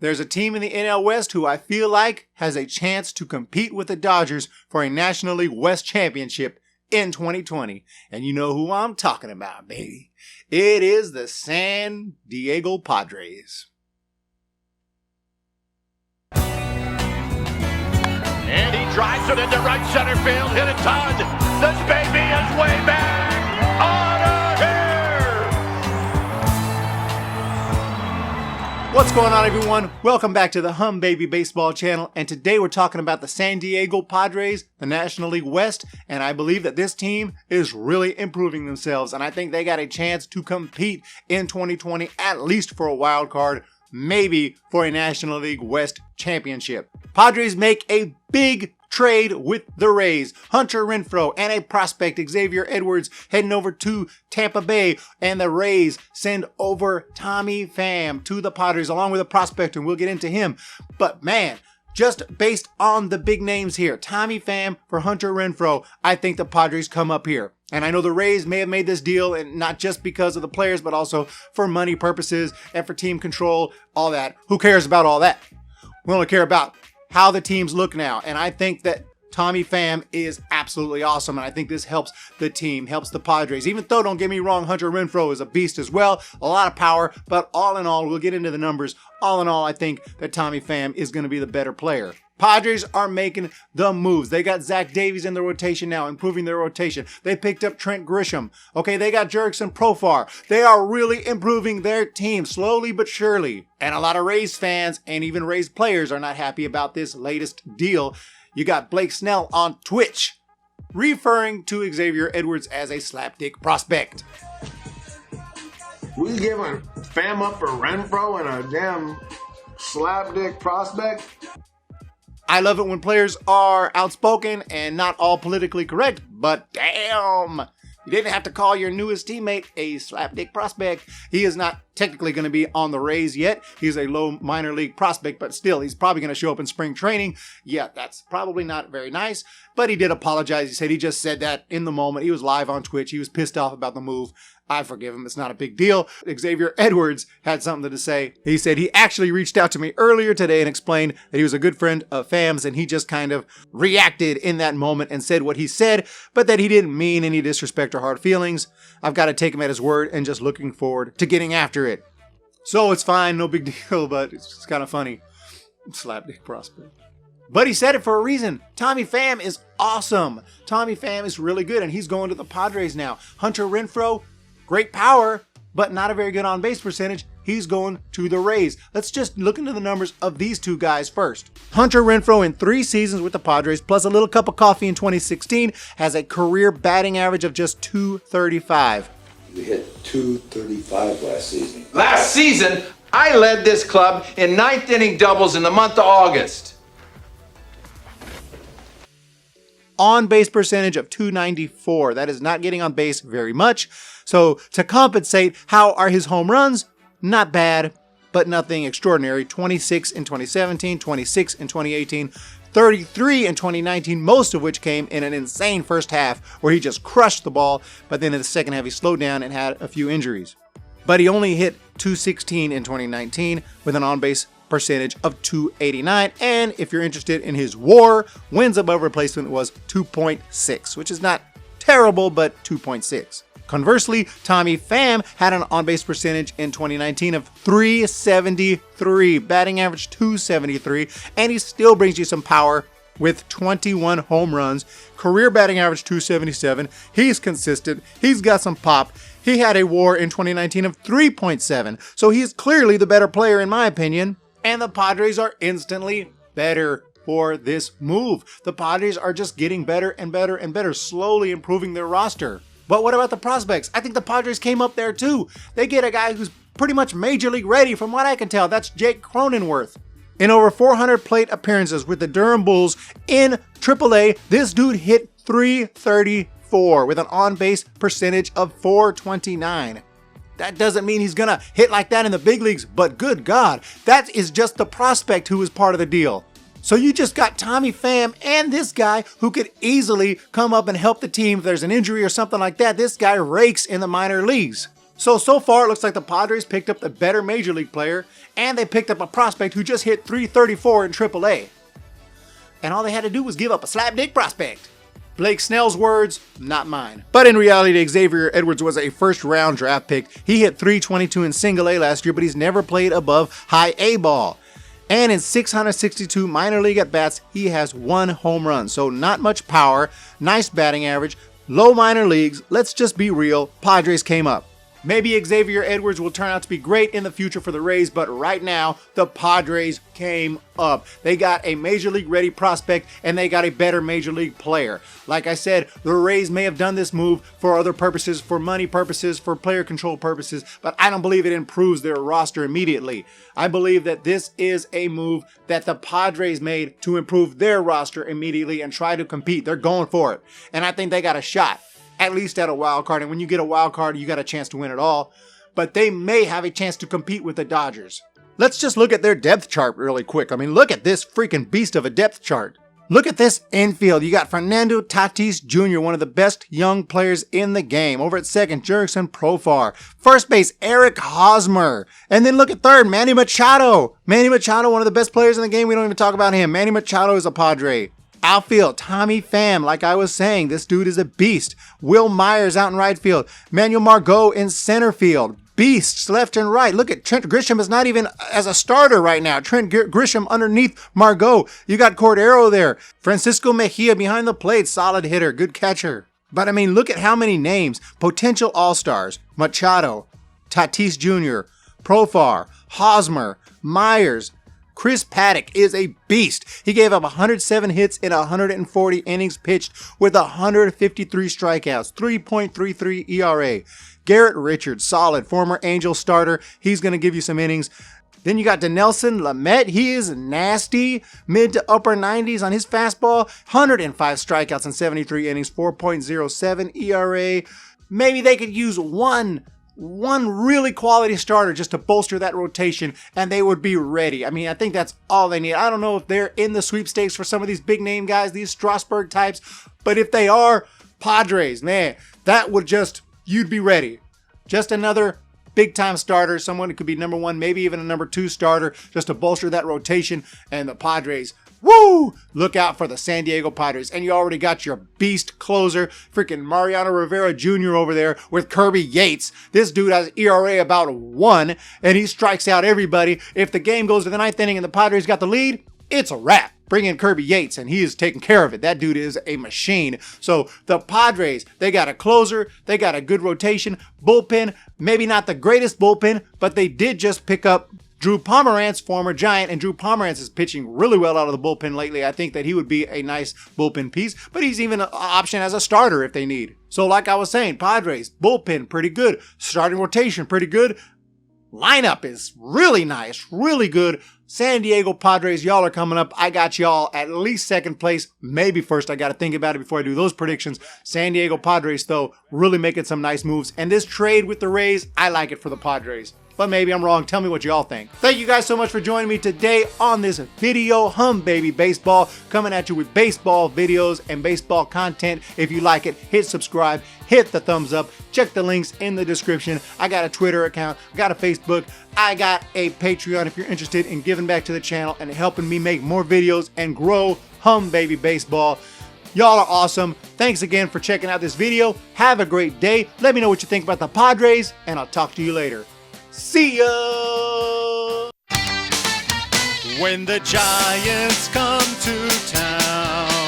There's a team in the NL West who I feel like has a chance to compete with the Dodgers for a National League West championship in 2020. And you know who I'm talking about, baby. It is the San Diego Padres. And he drives it into right center field, hit a ton. This baby is way back on here. What's going on, everyone? Welcome back to the Humm Baby Baseball channel. And today we're talking about the San Diego Padres, the National League West. And I believe that this team is really improving themselves. And I think they got a chance to compete in 2020, at least for a wild card, maybe for a National League West championship. Padres make a big trade with the Rays. Hunter Renfroe and a prospect, Xavier Edwards, heading over to Tampa Bay, and the Rays send over Tommy Pham to the Padres along with a prospect, and we'll get into him. But man, just based on the big names here, Tommy Pham for Hunter Renfroe, I think the Padres come up here. And I know the Rays may have made this deal, and not just because of the players, but also for money purposes and for team control, all that. Who cares about all that? We only care about how the teams look now. And I think that Tommy Pham is absolutely awesome. And I think this helps the team, helps the Padres. Even though, don't get me wrong, Hunter Renfroe is a beast as well. A lot of power. But all in all, we'll get into the numbers. All in all, I think that Tommy Pham is going to be the better player. Padres are making the moves. They got Zach Davies in the rotation now, improving their rotation. They picked up Trent Grisham. Okay, they got Jurickson Profar. They are really improving their team, slowly but surely. And a lot of Rays fans and even Rays players are not happy about this latest deal. You got Blake Snell on Twitch, referring to Xavier Edwards as a slapdick prospect. We giving Pham up for Renfroe and a damn slapdick prospect? I love it when players are outspoken and not all politically correct, but damn, you didn't have to call your newest teammate a slapdick prospect. He is not technically going to be on the Rays yet. He's a low minor league prospect, but still, he's probably going to show up in spring training. Yeah, that's probably not very nice, but he did apologize. He said he just said that in the moment. He was live on Twitch. He was pissed off about the move. I forgive him. It's not a big deal. Xavier Edwards had something to say. He said he actually reached out to me earlier today and explained that he was a good friend of Pham's, and he just kind of reacted in that moment and said what he said, but that he didn't mean any disrespect or hard feelings. I've got to take him at his word and just looking forward to getting after it. So it's fine. No big deal, but it's just kind of funny. Slapdick prospect. But he said it for a reason. Tommy Pham is awesome. Tommy Pham is really good, and he's going to the Padres now. Hunter Renfroe, great power, but not a very good on-base percentage. He's going to the Rays. Let's just look into the numbers of these two guys first. Hunter Renfroe in 3 seasons with the Padres, plus a little cup of coffee in 2016, has a career batting average of just .235. We hit .235 last season. Last season, I led this club in 9th inning doubles in the month of August. On-base percentage of .294. That is not getting on base very much. So to compensate, how are his home runs? Not bad, but nothing extraordinary. 26 in 2017, 26 in 2018, 33 in 2019, most of which came in an insane first half where he just crushed the ball, but then in the second half he slowed down and had a few injuries. But he only hit .216 in 2019 with an on-base percentage of .289, and if you're interested in his WAR, wins above replacement, was 2.6, which is not terrible, but 2.6. Conversely, Tommy Pham had an on-base percentage in 2019 of .373, batting average .273, and he still brings you some power with 21 home runs, career batting average .277. He's consistent. He's got some pop. He had a WAR in 2019 of 3.7, so he's clearly the better player in my opinion. And the Padres are instantly better for this move. The Padres are just getting better and better and better, slowly improving their roster. But what about the prospects? I think the Padres came up there too. They get a guy who's pretty much major league ready from what I can tell. That's Jake Cronenworth. In over 400 plate appearances with the Durham Bulls in AAA, this dude hit .334 with an on-base percentage of .429. That doesn't mean he's gonna hit like that in the big leagues, but good God, that is just the prospect who is part of the deal. So you just got Tommy Pham and this guy who could easily come up and help the team if there's an injury or something like that. This guy rakes in the minor leagues. So far it looks like the Padres picked up the better major league player, and they picked up a prospect who just hit .334 in AAA. And all they had to do was give up a slapdick prospect. Blake Snell's words, not mine. But in reality, Xavier Edwards was a first-round draft pick. He hit .322 in single A last year, but he's never played above high A ball. And in 662 minor league at-bats, he has 1 home run. So not much power, nice batting average, low minor leagues. Let's just be real, Padres came up. Maybe Xavier Edwards will turn out to be great in the future for the Rays, but right now, the Padres came up. They got a major league ready prospect, and they got a better major league player. Like I said, the Rays may have done this move for other purposes, for money purposes, for player control purposes, but I don't believe it improves their roster immediately. I believe that this is a move that the Padres made to improve their roster immediately and try to compete. They're going for it, and I think they got a shot. At least at a wild card, and when you get a wild card, you got a chance to win it all. But they may have a chance to compete with the Dodgers. Let's just look at their depth chart really quick. I mean, look at this freaking beast of a depth chart. Look at this infield. You got Fernando Tatis Jr., one of the best young players in the game. Over at second, Jurickson Profar. First base, Eric Hosmer. And then look at third, Manny Machado. Manny Machado, one of the best players in the game. We don't even talk about him. Manny Machado is a Padre. Outfield, Tommy Pham, like I was saying, this dude is a beast. Will Myers out in right field. Manuel Margot in center field. Beasts left and right. Look at Trent Grisham is not even as a starter right now. Trent Grisham underneath Margot. You got Cordero there. Francisco Mejia behind the plate. Solid hitter. Good catcher. But I mean, look at how many names. Potential all-stars. Machado, Tatis Jr., Profar, Hosmer, Myers. Chris Paddock is a beast. He gave up 107 hits in 140 innings pitched with 153 strikeouts, 3.33 ERA. Garrett Richards, solid, former Angel starter. He's going to give you some innings. Then you got Dinelson Lamet. He is nasty, mid to upper 90s on his fastball, 105 strikeouts in 73 innings, 4.07 ERA. Maybe they could use one really quality starter just to bolster that rotation, and they would be ready. I mean, I think that's all they need. I don't know if they're in the sweepstakes for some of these big name guys, these Strasburg types, but if they are, Padres, man, that would just, you'd be ready. Just another big time starter, someone who could be number 1, maybe even a number 2 starter, just to bolster that rotation, and the Padres, woo! Look out for the San Diego Padres. And you already got your beast closer, freaking Mariano Rivera Jr. over there with Kirby Yates. This dude has ERA about 1, and he strikes out everybody. If the game goes to the 9th inning and the Padres got the lead, it's a wrap. Bring in Kirby Yates, and he is taking care of it. That dude is a machine. So the Padres, they got a closer, they got a good rotation, bullpen, maybe not the greatest bullpen, but they did just pick up Drew Pomeranz, former Giant, and Drew Pomeranz is pitching really well out of the bullpen lately. I think that he would be a nice bullpen piece, but he's even an option as a starter if they need. So like I was saying, Padres, bullpen, pretty good. Starting rotation, pretty good. Lineup is really nice, really good. San Diego Padres, y'all are coming up. I got y'all at least second place, maybe first. I got to think about it before I do those predictions. San Diego Padres, though, really making some nice moves. And this trade with the Rays, I like it for the Padres. But maybe I'm wrong. Tell me what y'all think. Thank you guys so much for joining me today on this video. Humm Baby Baseball, coming at you with baseball videos and baseball content. If you like it, hit subscribe, hit the thumbs up, check the links in the description. I got a Twitter account, I got a Facebook, I got a Patreon if you're interested in giving back to the channel and helping me make more videos and grow Humm Baby Baseball. Y'all are awesome. Thanks again for checking out this video. Have a great day. Let me know what you think about the Padres, and I'll talk to you later. See ya! When the Giants come to town.